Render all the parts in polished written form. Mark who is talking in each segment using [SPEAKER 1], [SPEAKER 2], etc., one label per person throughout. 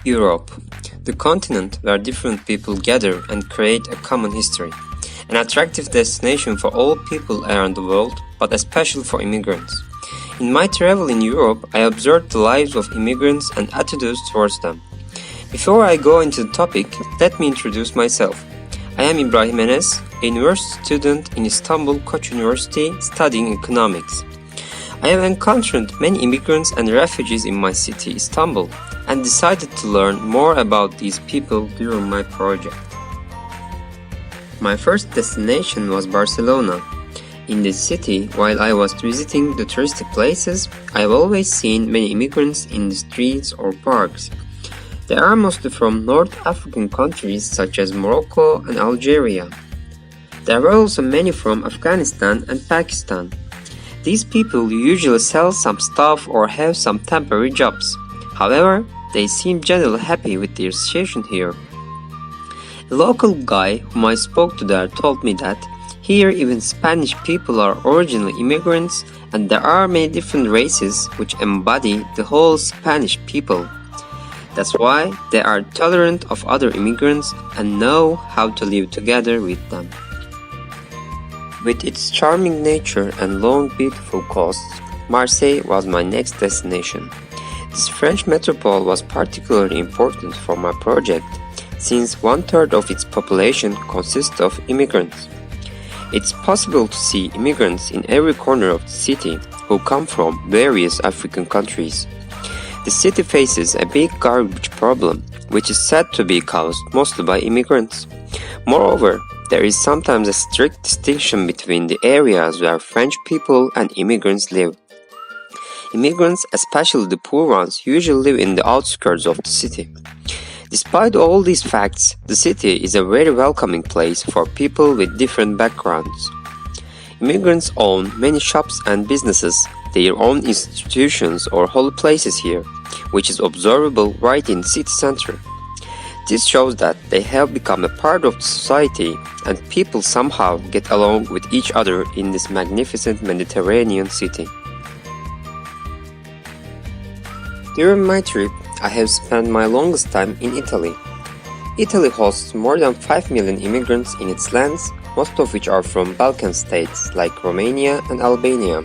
[SPEAKER 1] Europe, the continent where different people gather and create a common history. An attractive destination for all people around the world, but especially for immigrants. In my travel in Europe, I observed the lives of immigrants and attitudes towards them. Before I go into the topic, let me introduce myself. I am Ibrahim Bulut, a university student in Istanbul Koç University studying economics. I have encountered many immigrants and refugees in my city, Istanbul, and decided to learn more about these people during my project. My first destination was Barcelona. In this city, while I was visiting the touristic places, I have always seen many immigrants in the streets or parks. They are mostly from North African countries such as Morocco and Algeria. There were also many from Afghanistan and Pakistan. These people usually sell some stuff or have some temporary jobs. However, they seem generally happy with their situation here. A local guy whom I spoke to there told me that here even Spanish people are originally immigrants and there are many different races which embody the whole Spanish people. That's why they are tolerant of other immigrants and know how to live together with them. With its charming nature and long beautiful coasts, Marseille was my next destination. This French metropole was particularly important for my project since 1/3 of its population consists of immigrants. It's possible to see immigrants in every corner of the city who come from various African countries. The city faces a big garbage problem, which is said to be caused mostly by immigrants. Moreover, there is sometimes a strict distinction between the areas where French people and immigrants live. Immigrants, especially the poor ones, usually live in the outskirts of the city. Despite all these facts, the city is a very welcoming place for people with different backgrounds. Immigrants own many shops and businesses, their own institutions or holy places here, which is observable right in the city center. This shows that they have become a part of the society and people somehow get along with each other in this magnificent Mediterranean city. During my trip, I have spent my longest time in Italy. Italy hosts more than 5 million immigrants in its lands, most of which are from Balkan states like Romania and Albania.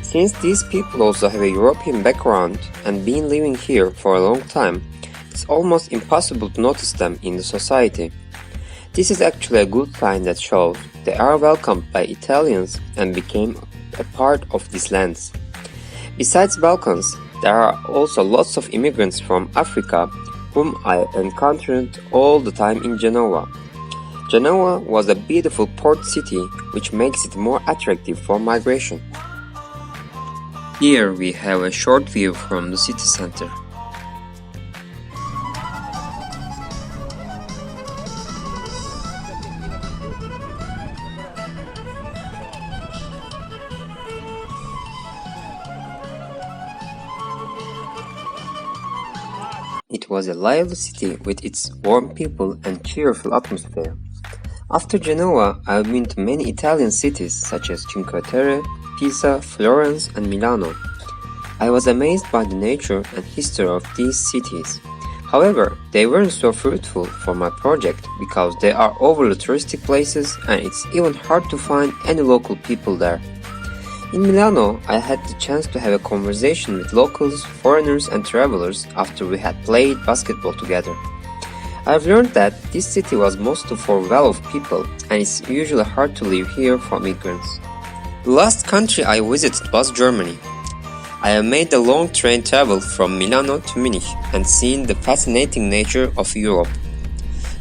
[SPEAKER 1] Since these people also have a European background and been living here for a long time, it's almost impossible to notice them in the society. This is actually a good sign that shows they are welcomed by Italians and became a part of these lands. Besides Balkans, there are also lots of immigrants from Africa whom I encountered all the time in Genoa. Genoa was a beautiful port city which makes it more attractive for migration. Here we have a short view from the city center. It was a lively city with its warm people and cheerful atmosphere. After Genoa, I have been to many Italian cities such as Cinque Terre, Pisa, Florence and Milano. I was amazed by the nature and history of these cities. However, they weren't so fruitful for my project because they are overly touristic places and it's even hard to find any local people there. In Milano, I had the chance to have a conversation with locals, foreigners and travelers after we had played basketball together. I've learned that this city was mostly for well-off people and it's usually hard to live here for migrants. The last country I visited was Germany. I have made a long train travel from Milano to Munich and seen the fascinating nature of Europe.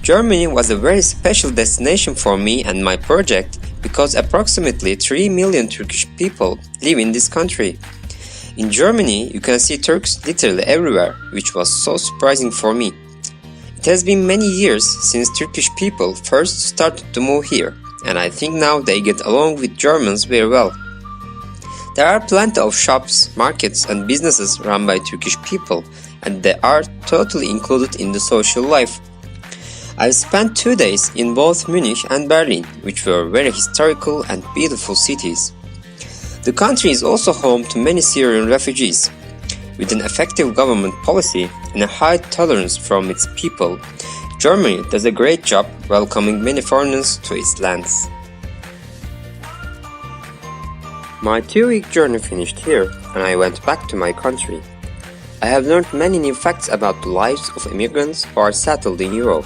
[SPEAKER 1] Germany was a very special destination for me and my project because approximately 3 million Turkish people live in this country. In Germany, you can see Turks literally everywhere, which was so surprising for me. It has been many years since Turkish people first started to move here, and I think now they get along with Germans very well. There are plenty of shops, markets and businesses run by Turkish people, and they are totally included in the social life. I've spent 2 days in both Munich and Berlin, which were very historical and beautiful cities. The country is also home to many Syrian refugees. With an effective government policy and a high tolerance from its people, Germany does a great job welcoming many foreigners to its lands. My 2-week journey finished here, and I went back to my country. I have learned many new facts about the lives of immigrants who are settled in Europe.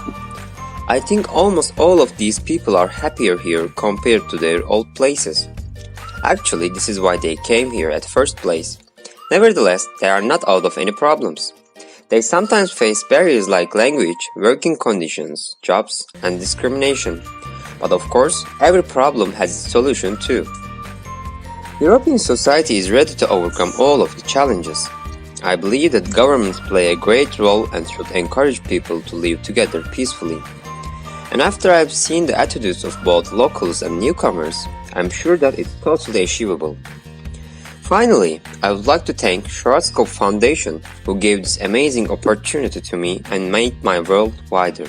[SPEAKER 1] I think almost all of these people are happier here compared to their old places. Actually, this is why they came here at first place. Nevertheless, they are not out of any problems. They sometimes face barriers like language, working conditions, jobs, and discrimination. But of course, every problem has its solution too. European society is ready to overcome all of the challenges. I believe that governments play a great role and should encourage people to live together peacefully. And after I've seen the attitudes of both locals and newcomers, I'm sure that it's totally achievable. Finally, I would like to thank Schwarzkopf Foundation, who gave this amazing opportunity to me and made my world wider.